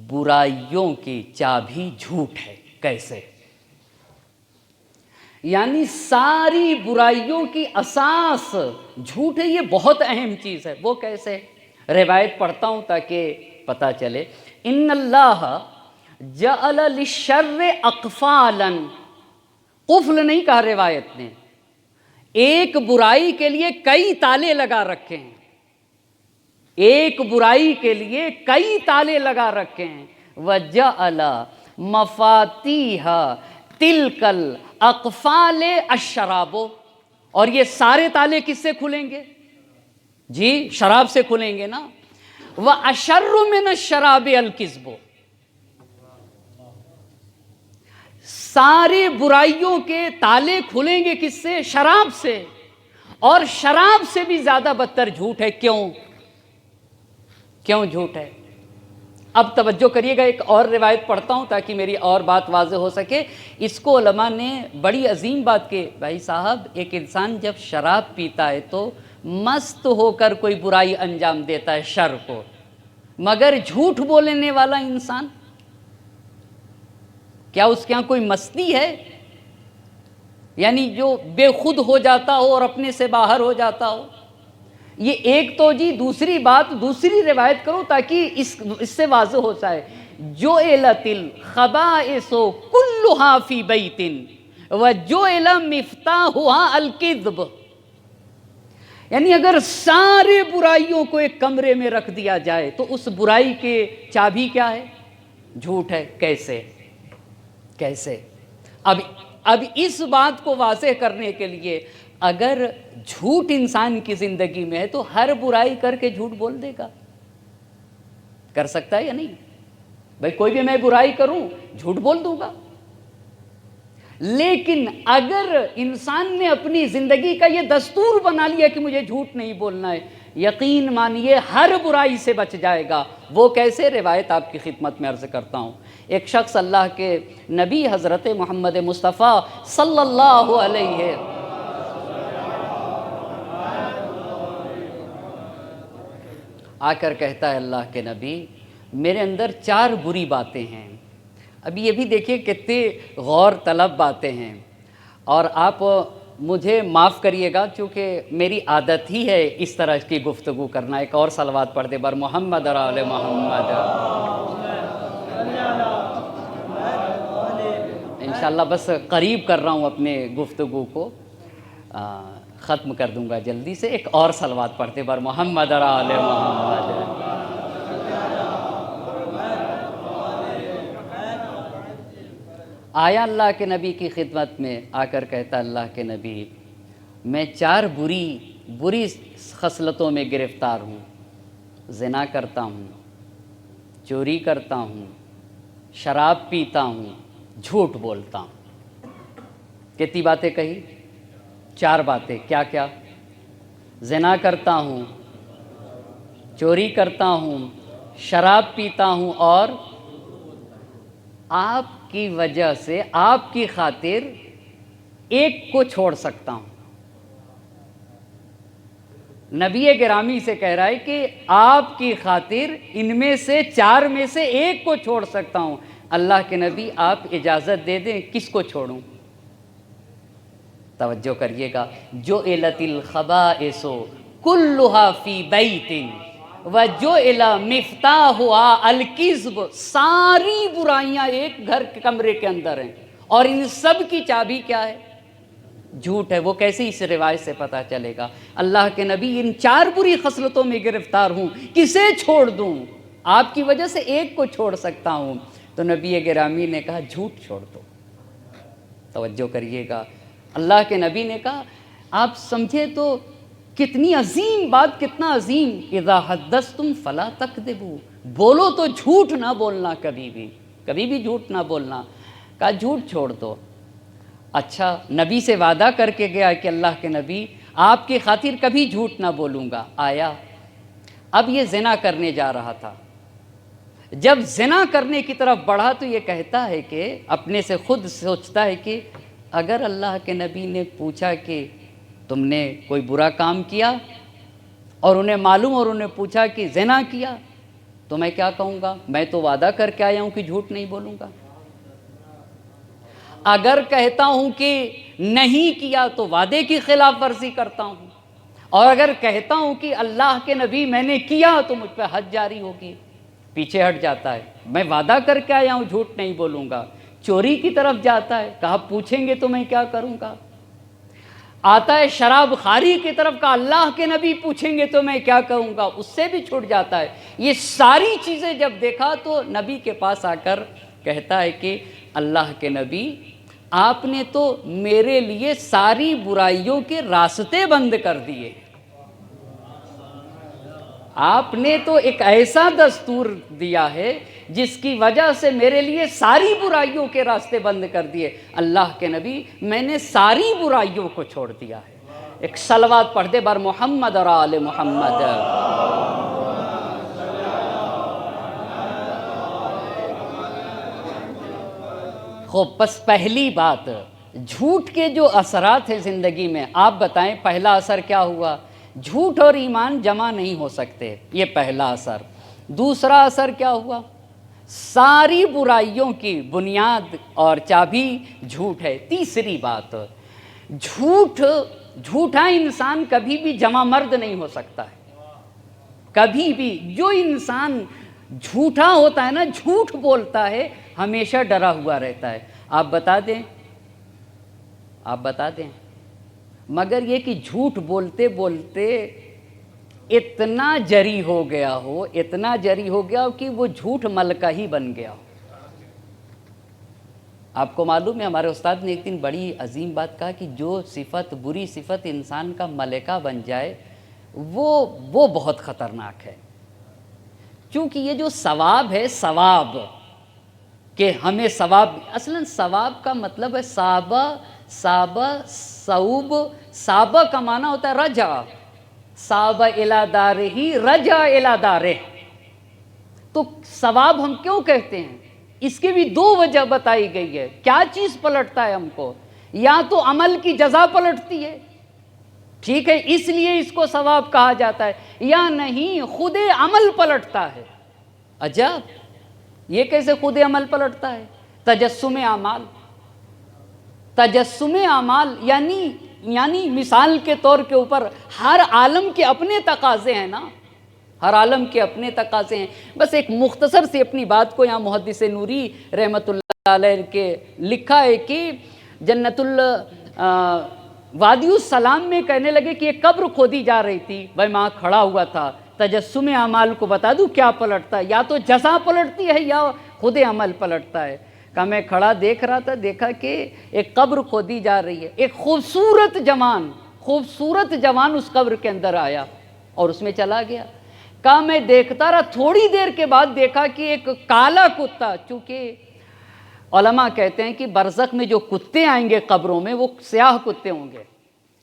Speaker 1: برائیوں کی چابی جھوٹ ہے۔ کیسے؟ یعنی ساری برائیوں کی اساس جھوٹ ہے، یہ بہت اہم چیز ہے۔ وہ کیسے؟ روایت پڑھتا ہوں تاکہ پتہ چلے۔ ان اللہ جعل للشر اقفالا، قفل نہیں کہا روایت نے، ایک برائی کے لیے کئی تالے لگا رکھے ہیں، ایک برائی کے لیے کئی تالے لگا رکھے ہیں۔ وجعل مفاتیح تلک الاقفال الشراب، اور یہ سارے تالے کس سے کھلیں گے؟ جی شراب سے کھلیں گے نا۔ وَأَشَرُّ مِنَ الشَّرَابِ الْكِذْبُ، سارے برائیوں کے تالے کھلیں گے کس سے؟ شراب سے، اور شراب سے بھی زیادہ بدتر جھوٹ ہے۔ کیوں جھوٹ ہے؟ اب توجہ کریے گا، ایک اور روایت پڑھتا ہوں تاکہ میری اور بات واضح ہو سکے۔ اس کو علماء نے بڑی عظیم بات کہ بھائی صاحب، ایک انسان جب شراب پیتا ہے تو مست ہو کر کوئی برائی انجام دیتا ہے، شر کو، مگر جھوٹ بولنے والا انسان کیا اس کے یہاں کوئی مستی ہے؟ یعنی جو بے خود ہو جاتا ہو اور اپنے سے باہر ہو جاتا ہو. یہ ایک تو جی. دوسری بات، دوسری روایت کرو تاکہ اس سے واضح ہو جائے. جُعِلَتِ الْخَبَائِثُ كُلُّهَا فِي بَيْتٍ وَجُعِلَ مِفْتَاحُهَا الْكِذْبُ. یعنی اگر سارے برائیوں کو ایک کمرے میں رکھ دیا جائے تو اس برائی کے چابی کیا ہے؟ جھوٹ ہے. کیسے؟ اب اس بات کو واضح کرنے کے لیے اگر جھوٹ انسان کی زندگی میں ہے تو ہر برائی کر کے جھوٹ بول دے گا. کر سکتا ہے یا نہیں؟ بھائی کوئی بھی میں برائی کروں جھوٹ بول دوں گا. لیکن اگر انسان نے اپنی زندگی کا یہ دستور بنا لیا کہ مجھے جھوٹ نہیں بولنا ہے، یقین مانیے ہر برائی سے بچ جائے گا. وہ کیسے؟ روایت آپ کی خدمت میں عرض کرتا ہوں. ایک شخص اللہ کے نبی حضرت محمد مصطفیٰ صلی اللہ علیہ آ کر کہتا ہے اللہ کے نبی میرے اندر 4 بری باتیں ہیں. ابھی یہ بھی دیکھیے کتنے غور طلب باتیں ہیں، اور آپ مجھے معاف کریے گا چونکہ میری عادت ہی ہے اس طرح کی گفتگو کرنا. ایک اور صلوات پڑھ دے بر محمد اور آل محمد. انشاءاللہ بس قریب کر رہا ہوں اپنے گفتگو کو، ختم کر دوں گا جلدی سے. ایک اور صلوات پڑھتے بر محمد اور آل محمد. آیا اللہ کے نبی کی خدمت میں آ کر کہتا اللہ کے نبی میں 4 بری خصلتوں میں گرفتار ہوں. زنا کرتا ہوں، چوری کرتا ہوں، شراب پیتا ہوں، جھوٹ بولتا ہوں. کتنی باتیں کہی؟ 4 باتیں. کیا کیا؟ زنا کرتا ہوں، چوری کرتا ہوں، شراب پیتا ہوں، اور آپ کی وجہ سے، آپ کی خاطر ایک کو چھوڑ سکتا ہوں. نبی گرامی سے کہہ رہا ہے کہ آپ کی خاطر ان میں سے 4 میں سے ایک کو چھوڑ سکتا ہوں. اللہ کے نبی آپ اجازت دے دیں کس کو چھوڑوں؟ توجہ کریے گا. جُعِلَتِ الْخَبَائِثُ كُلُّهَا فِي بَيْتٍ وَجُعِلَ مِفْتَاحُهَا الْكِذْبُ. ساری برائیاں ایک گھر کے کمرے کے اندر ہیں، اور ان سب کی چابی کیا ہے؟ جھوٹ ہے. وہ کیسے اس روایت سے پتہ چلے گا؟ اللہ کے نبی ان 4 بری خصلتوں میں گرفتار ہوں، کسے چھوڑ دوں؟ آپ کی وجہ سے ایک کو چھوڑ سکتا ہوں. تو نبی گرامی نے کہا جھوٹ چھوڑ دو. توجہ کریے گا. اللہ کے نبی نے کہا آپ سمجھے تو کتنی عظیم بات، کتنا عظیم. اذا حدثتم فلا تکذبوا. بولو تو جھوٹ نہ بولنا، کبھی بھی جھوٹ نہ بولنا. کہا جھوٹ چھوڑ دو. اچھا نبی سے وعدہ کر کے گیا کہ اللہ کے نبی آپ کی خاطر کبھی جھوٹ نہ بولوں گا. آیا اب یہ زنا کرنے جا رہا تھا. جب زنا کرنے کی طرف بڑھا تو یہ کہتا ہے کہ اپنے سے خود سوچتا ہے کہ اگر اللہ کے نبی نے پوچھا کہ تم نے کوئی برا کام کیا، اور انہیں معلوم، اور انہیں پوچھا کہ زنا کیا، تو میں کیا کہوں گا؟ میں تو وعدہ کر کے آیا ہوں کہ جھوٹ نہیں بولوں گا. اگر کہتا ہوں کہ نہیں کیا تو وعدے کی خلاف ورزی کرتا ہوں، اور اگر کہتا ہوں کہ اللہ کے نبی میں نے کیا تو مجھ پہ حد جاری ہوگی. پیچھے ہٹ جاتا ہے. میں وعدہ کر کے آیا ہوں جھوٹ نہیں بولوں گا. چوری کی طرف جاتا ہے. کہا پوچھیں گے تو میں کیا کروں گا. آتا ہے شراب خواری کی طرف. کہا اللہ کے نبی پوچھیں گے تو میں کیا کروں گا. اس سے بھی چھوٹ جاتا ہے. یہ ساری چیزیں جب دیکھا تو نبی کے پاس آ کر کہتا ہے کہ اللہ کے نبی آپ نے تو میرے لیے ساری برائیوں کے راستے بند کر دیے. آپ نے تو ایک ایسا دستور دیا ہے جس کی وجہ سے میرے لیے ساری برائیوں کے راستے بند کر دیے. اللہ کے نبی میں نے ساری برائیوں کو چھوڑ دیا ہے. ایک صلوات پڑھ دے بر محمد اور آل محمد. خوب پس پہلی بات جھوٹ کے جو اثرات ہیں زندگی میں آپ بتائیں. پہلا اثر کیا ہوا؟ جھوٹ اور ایمان جمع نہیں ہو سکتے، یہ پہلا اثر. دوسرا اثر کیا ہوا؟ ساری برائیوں کی بنیاد اور چابی جھوٹ ہے۔ تیسری بات، جھوٹا انسان کبھی بھی جمع مرد نہیں ہو سکتا ہے، کبھی بھی۔ جو انسان جھوٹا ہوتا ہے نا، جھوٹ بولتا ہے، ہمیشہ ڈرا ہوا رہتا ہے۔ آپ بتا دیں مگر یہ کہ جھوٹ بولتے بولتے اتنا جری ہو گیا ہو کہ وہ جھوٹ ملکہ ہی بن گیا ہو۔ آپ کو معلوم ہے، ہمارے استاد نے ایک دن بڑی عظیم بات کہا کہ جو صفت، بری صفت انسان کا ملکہ بن جائے وہ بہت خطرناک ہے۔ چونکہ یہ جو ثواب ہے، ثواب کہ ہمیں ثواب، اصلاً ثواب کا مطلب ہے صوب، صابہ کا معنی ہوتا ہے رجع، صاب الی دارہ رجع الی دارہ۔ تو ثواب ہم کیوں کہتے ہیں؟ اس کی بھی دو وجہ بتائی گئی ہے۔ کیا چیز پلٹتا ہے ہم کو؟ یا تو عمل کی جزا پلٹتی ہے، ٹھیک ہے، اس لیے اس کو ثواب کہا جاتا ہے، یا نہیں خود عمل پلٹتا ہے۔ عجب، یہ کیسے خود عمل پلٹتا ہے؟ تجسم اعمال یعنی مثال کے طور کے اوپر ہر عالم کے اپنے تقاضے ہیں نا، ہر عالم کے اپنے تقاضے ہیں۔ بس ایک مختصر سی اپنی بات کو یہاں محدث نوری رحمۃ اللہ علیہ کے لکھا ہے کہ جنت وادی السلام میں کہنے لگے کہ ایک قبر کھودی جا رہی تھی، بھائی وہاں کھڑا ہوا تھا، تجسم اعمال کو بتا دوں کیا پلٹتا ہے؟ یا تو جزا پلٹتی ہے یا خود عمل پلٹتا ہے۔ کہ میں کھڑا دیکھ رہا تھا، دیکھا کہ ایک قبر کھودی جا رہی ہے، ایک خوبصورت جوان اس قبر کے اندر آیا اور اس میں چلا گیا۔ کہا میں دیکھتا رہا، تھوڑی دیر کے بعد دیکھا کہ ایک کالا کتا، چونکہ علماء کہتے ہیں کہ برزخ میں جو کتے آئیں گے قبروں میں وہ سیاہ کتے ہوں گے،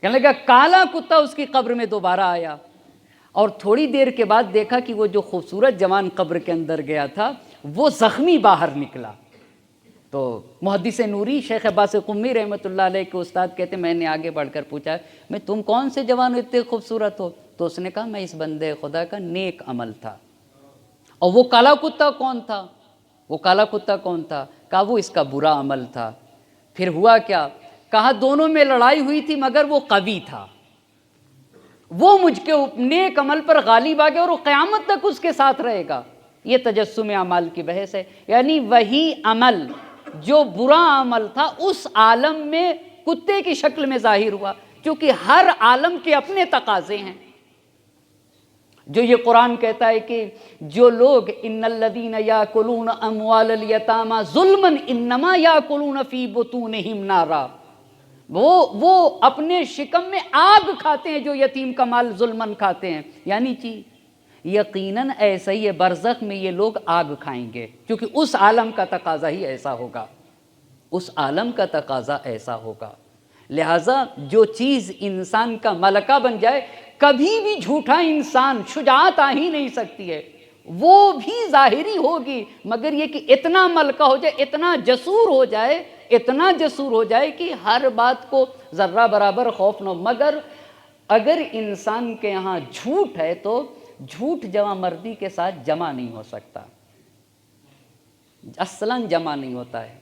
Speaker 1: کہنے لگا کالا کتا اس کی قبر میں دوبارہ آیا، اور تھوڑی دیر کے بعد دیکھا کہ وہ جو خوبصورت جوان قبر کے اندر گیا تھا وہ زخمی باہر نکلا۔ تو محدث نوری شیخ عباس قمی رحمۃ اللہ علیہ کے استاد کہتے ہیں میں نے آگے بڑھ کر پوچھا میں تم کون سے جوان اتنے خوبصورت ہو؟ تو اس نے کہا میں اس بندے خدا کا نیک عمل تھا۔ اور وہ کالا کتا کون تھا؟ کہا وہ اس کا برا عمل تھا۔ پھر ہوا کیا؟ کہا دونوں میں لڑائی ہوئی تھی مگر وہ قوی تھا، وہ مجھ کے نیک عمل پر غالب آ گیا اور وہ قیامت تک اس کے ساتھ رہے گا۔ یہ تجسم اعمال کی بحث ہے، یعنی وہی عمل جو برا عمل تھا اس عالم میں کتے کی شکل میں ظاہر ہوا، کیونکہ ہر عالم کے اپنے تقاضے ہیں۔ جو یہ قرآن کہتا ہے کہ جو لوگ ان الذین یاکلون اموال الیتامی ظلما انما یاکلون فی بطونہم نارا، وہ اپنے شکم میں آگ کھاتے ہیں جو یتیم کا مال ظلماً کھاتے ہیں، یعنی یقیناً ایسا ہی ہے، برزخ میں یہ لوگ آگ کھائیں گے، کیونکہ اس عالم کا تقاضا ہی ایسا ہوگا۔ لہٰذا جو چیز انسان کا ملکہ بن جائے، کبھی بھی جھوٹا انسان شجاعت آ ہی نہیں سکتی ہے، وہ بھی ظاہری ہوگی، مگر یہ کہ اتنا ملکہ ہو جائے، اتنا جسور ہو جائے کہ ہر بات کو ذرہ برابر خوف نہ ہو۔ مگر اگر انسان کے یہاں جھوٹ ہے تو جھوٹ جمع مردی کے ساتھ جمع نہیں ہو سکتا، اصلاً جمع نہیں ہوتا ہے۔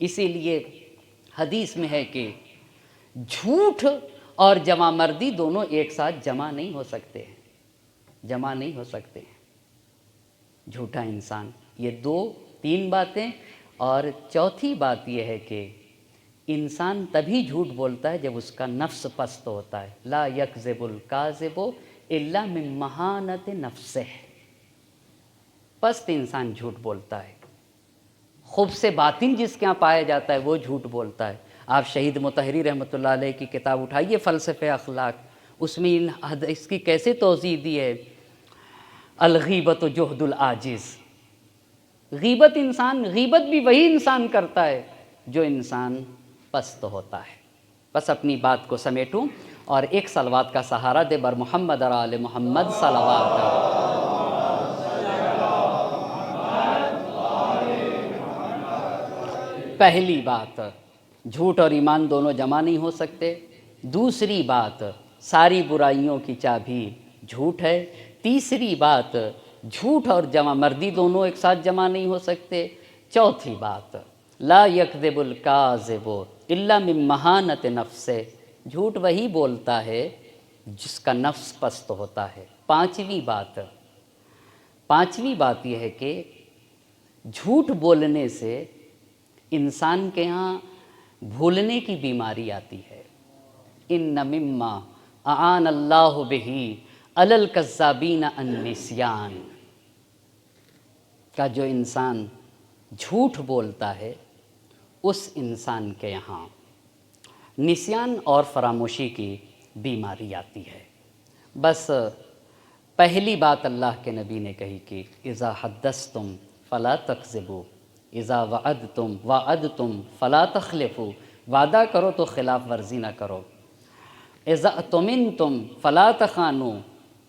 Speaker 1: اسی لیے حدیث میں ہے کہ جھوٹ اور جمع مردی دونوں ایک ساتھ جمع نہیں ہو سکتے، جھوٹا انسان۔ یہ تین باتیں، اور چوتھی بات یہ ہے کہ انسان تبھی جھوٹ بولتا ہے جب اس کا نفس پست ہوتا ہے۔ لا یکذب الکاذب الا من مہانۃ نفسہ، پست انسان جھوٹ بولتا ہے۔ خوب سے باطن جس کے ہاں پایا جاتا ہے وہ جھوٹ بولتا ہے۔ آپ شہید مطہری رحمۃ اللہ علیہ کی کتاب اٹھائیے فلسفہ اخلاق، اس میں اس کی کیسے توضیح دی ہے، الغیبۃ جہد العاجز۔ غیبت بھی وہی انسان کرتا ہے جو انسان پست ہوتا ہے۔ بس اپنی بات کو سمیٹوں اور ایک صلوات کا سہارا دے بر محمد اور آل محمد صلوات کا۔ پہلی بات، جھوٹ اور ایمان دونوں جمع نہیں ہو سکتے۔ دوسری بات، ساری برائیوں کی چابی جھوٹ ہے۔ تیسری بات، جھوٹ اور جمع مردی دونوں ایک ساتھ جمع نہیں ہو سکتے۔ چوتھی بات، لا یکذب الکاذب الا من مہانۃ نفس، جھوٹ وہی بولتا ہے جس کا نفس پست ہوتا ہے۔ پانچویں بات یہ ہے کہ جھوٹ بولنے سے انسان کے ہاں بھولنے کی بیماری آتی ہے۔ ان مما اعان اللہ بہ علی الکذابین النسیان، کا جو انسان جھوٹ بولتا ہے اس انسان کے یہاں نسیان اور فراموشی کی بیماری آتی ہے۔ بس پہلی بات اللہ کے نبی نے کہی کہ اذا حدثتم فلا تکذبوا، اذا وعدتم فلا تخلفوا، وعدہ کرو تو خلاف ورزی نہ کرو، اذا اؤتمنتم فلا تخانوا،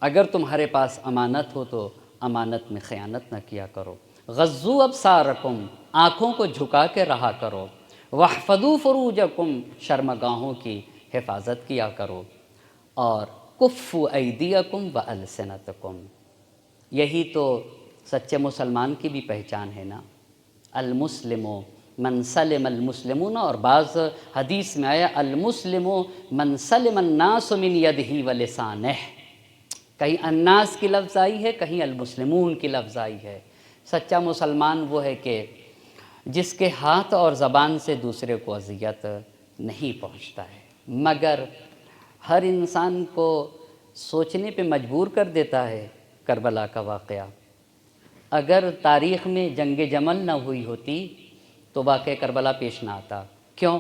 Speaker 1: اگر تمہارے پاس امانت ہو تو امانت میں خیانت نہ کیا کرو، غضوا ابصارکم، آنکھوں کو جھکا کے رہا کرو، واحفظوا فروجکم، شرمگاہوں کی حفاظت کیا کرو، اور کفوا ایدیکم والسنتکم، یہی تو سچے مسلمان کی بھی پہچان ہے نا۔ المسلم من سلم المسلمون، اور بعض حدیث میں آیا المسلم من سلم الناس من یدہ ولسانہ، کہیں الناس کی لفظ آئی ہے، کہیں المسلمون کی لفظ آئی ہے۔ سچا مسلمان وہ ہے کہ جس کے ہاتھ اور زبان سے دوسرے کو اذیت نہیں پہنچتا ہے، مگر ہر انسان کو سوچنے پہ مجبور کر دیتا ہے کربلا کا واقعہ۔ اگر تاریخ میں جنگ جمل نہ ہوئی ہوتی تو واقعہ کربلا پیش نہ آتا۔ کیوں؟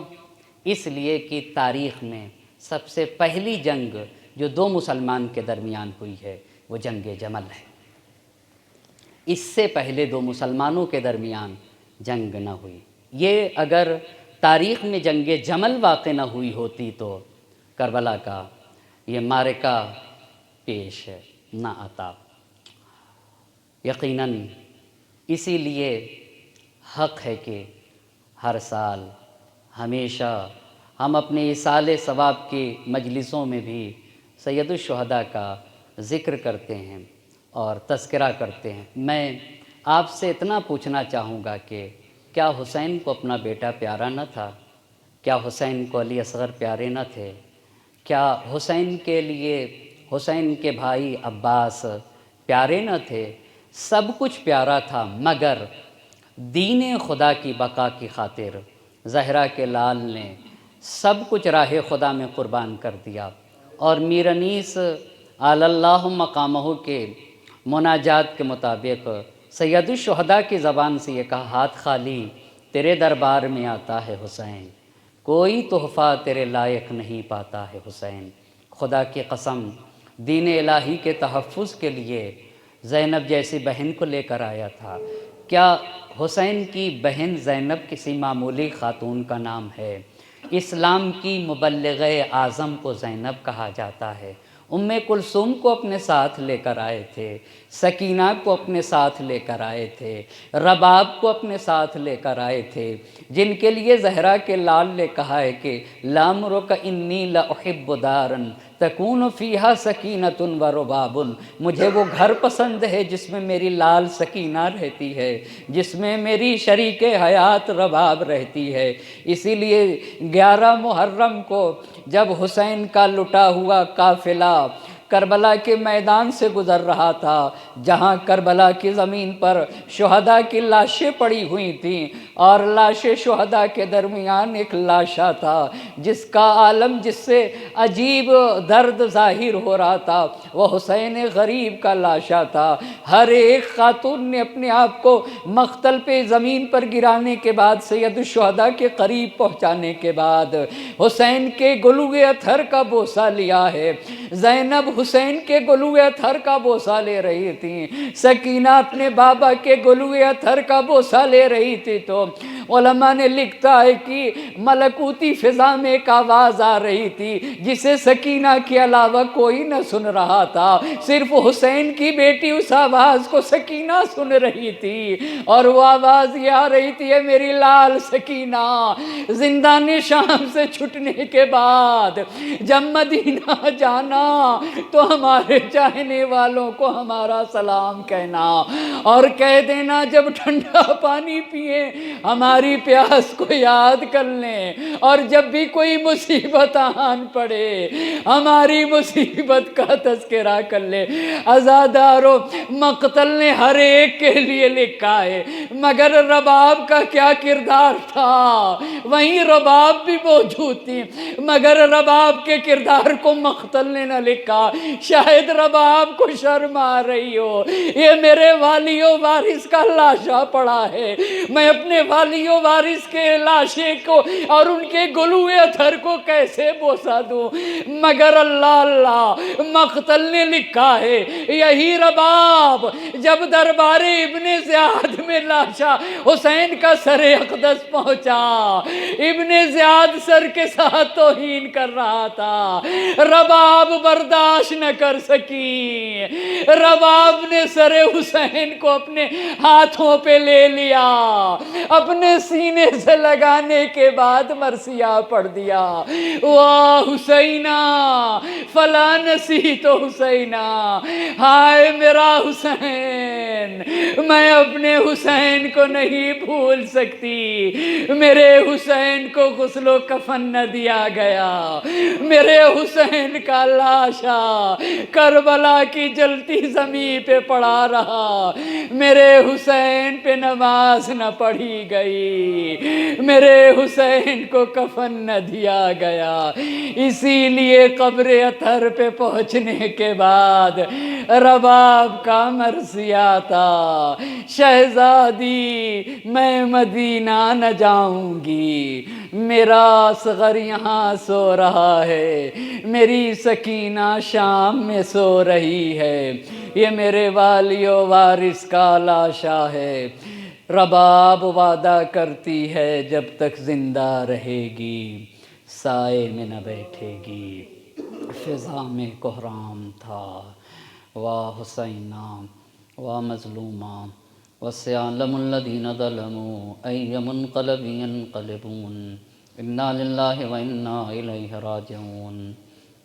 Speaker 1: اس لیے کہ تاریخ میں سب سے پہلی جنگ جو دو مسلمان کے درمیان ہوئی ہے وہ جنگ جمل ہے۔ اس سے پہلے دو مسلمانوں کے درمیان جنگ نہ ہوئی۔ یہ اگر تاریخ میں جنگ جمل واقع نہ ہوئی ہوتی تو کربلا کا یہ معرکہ پیش نہ آتا۔ یقیناً اسی لیے حق ہے کہ ہر سال ہمیشہ ہم اپنے ایصال ثواب کی مجلسوں میں بھی سید الشہداء کا ذکر کرتے ہیں اور تذکرہ کرتے ہیں۔ میں آپ سے اتنا پوچھنا چاہوں گا کہ کیا حسین کو اپنا بیٹا پیارا نہ تھا؟ کیا حسین کو علی اصغر پیارے نہ تھے؟ کیا حسین کے لیے حسین کے بھائی عباس پیارے نہ تھے؟ سب کچھ پیارا تھا، مگر دین خدا کی بقا کی خاطر زہرا کے لال نے سب کچھ راہ خدا میں قربان کر دیا۔ اور میر انیس اعلی اللہ مقامہ کے مناجات کے مطابق سید الشہداء کی زبان سے یہ کہا، ہاتھ خالی تیرے دربار میں آتا ہے حسین، کوئی تحفہ تیرے لائق نہیں پاتا ہے حسین۔ خدا کی قسم، دین الہی کے تحفظ کے لیے زینب جیسی بہن کو لے کر آیا تھا۔ کیا حسین کی بہن زینب کسی معمولی خاتون کا نام ہے؟ اسلام کی مبلغ اعظم کو زینب کہا جاتا ہے۔ ام کلثوم کو اپنے ساتھ لے کر آئے تھے، سکینہ کو اپنے ساتھ لے کر آئے تھے، رباب کو اپنے ساتھ لے کر آئے تھے، جن کے لیے زہرا کے لال نے کہا ہے کہ لامرک انی لاحب دارا تکون فیہا سکینۃ و رباب، مجھے وہ گھر پسند ہے جس میں میری لال سکینہ رہتی ہے، جس میں میری شریک حیات رباب رہتی ہے۔ اسی لیے 11 محرم کو جب حسین کا لٹا ہوا قافلہ کربلا کے میدان سے گزر رہا تھا، جہاں کربلا کی زمین پر شہداء کی لاشیں پڑی ہوئی تھیں، اور لاشیں شہداء کے درمیان ایک لاشا تھا جس کا عالم، جس سے عجیب درد ظاہر ہو رہا تھا، وہ حسین غریب کا لاشا تھا۔ ہر ایک خاتون نے اپنے آپ کو مقتل پہ زمین پر گرانے کے بعد، سید الشہداء کے قریب پہنچانے کے بعد حسین کے گلوئے اطہر کا بوسہ لیا ہے۔ زینب حسین کے گلوئے اطہر کا بوسہ لے رہی تھی، سکینہ اپنے بابا کے گلوئے اطہر کا بوسہ لے رہی تھی، تو
Speaker 2: علماء نے لکھتا ہے کہ ملکوتی فضا میں ایک آواز آ رہی تھی جسے سکینہ کے علاوہ کوئی نہ سن رہا تھا، صرف حسین کی بیٹی اس آواز کو سکینہ سن رہی تھی، اور وہ آواز یہ آ رہی تھی، اے میری لال سکینہ، زندان شام سے چھٹنے کے بعد جب مدینہ جانا تو ہمارے چاہنے والوں کو ہمارا سلام کہنا، اور کہہ دینا جب ٹھنڈا پانی پیے ہماری پیاس کو یاد کر لیں، اور جب بھی کوئی مصیبت آن پڑے ہماری مصیبت کا تذکرہ کر لے۔ عزادارو، مقتل نے ہر ایک کے لیے لکھا ہے، مگر رباب کا کیا کردار تھا؟ وہیں رباب بھی موجود تھی، مگر رباب کے کردار کو مقتل نے نہ لکھا۔ شاید رباب کو شرم آ رہی ہو، یہ میرے والی و وارث کا لاشا پڑا ہے، میں اپنے والی و وارث کے لاشے کو اور ان کے گلوئے اتھر کو کیسے بوسہ دوں؟ مگر اللہ اللہ، مقتل نے لکھا ہے، یہی رباب جب دربار ابن زیاد میں لاشا حسین کا سر اقدس پہنچا، ابن زیاد سر کے ساتھ توہین کر رہا تھا، رباب برداشت نہ کر سکی، رباب نے سر حسین کو اپنے ہاتھوں پہ لے لیا، اپنے سینے سے لگانے کے بعد مرثیہ پڑھ دیا، واہ حسینہ فلا نسیت حسینہ، ہائے میرا حسین، میں اپنے حسین کو نہیں بھول سکتی، میرے حسین کو غسل و کفن نہ دیا گیا، میرے حسین کا لاشا کربلا کی جلتی زمین پہ پڑا رہا، میرے حسین پہ نماز نہ پڑھی گئی، میرے حسین کو کفن نہ دیا گیا، اسی لیے قبر اطہر پہ پہنچنے کے بعد رباب کا مرثیہ تھا، شہزادی میں مدینہ نہ جاؤں گی، میرا اصغر یہاں سو رہا ہے، میری سکینہ شام میں سو رہی ہے، یہ میرے والی و وارث کا لاشا ہے، رباب وعدہ کرتی ہے جب تک زندہ رہے گی سائے میں نہ بیٹھے گی، فضا میں کوہرام تھا، واہ حسینہ واہ مظلومہ، وَسَيَعْلَمُ الَّذِينَ ظَلَمُوا أَيَّ مُنْقَلَبٍ يَنْقَلِبُونَ إِنَّا لِلَّهِ وَإِنَّا إِلَيْهِ رَاجِعُونَ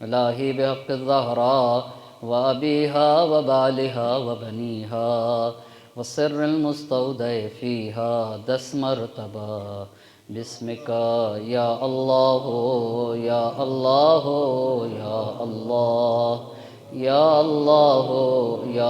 Speaker 2: الٰہی بحق الزہراء وَأَبِيهَا وَبَالِهَا وَبَنِيهَا وَسِرِّ الْمُسْتَوْدَعِ فِيهَا دَسْ مَرْتَبَا بِاسْمِكَ یا اللہ یا اللہ یا اللہ یا اللہ یا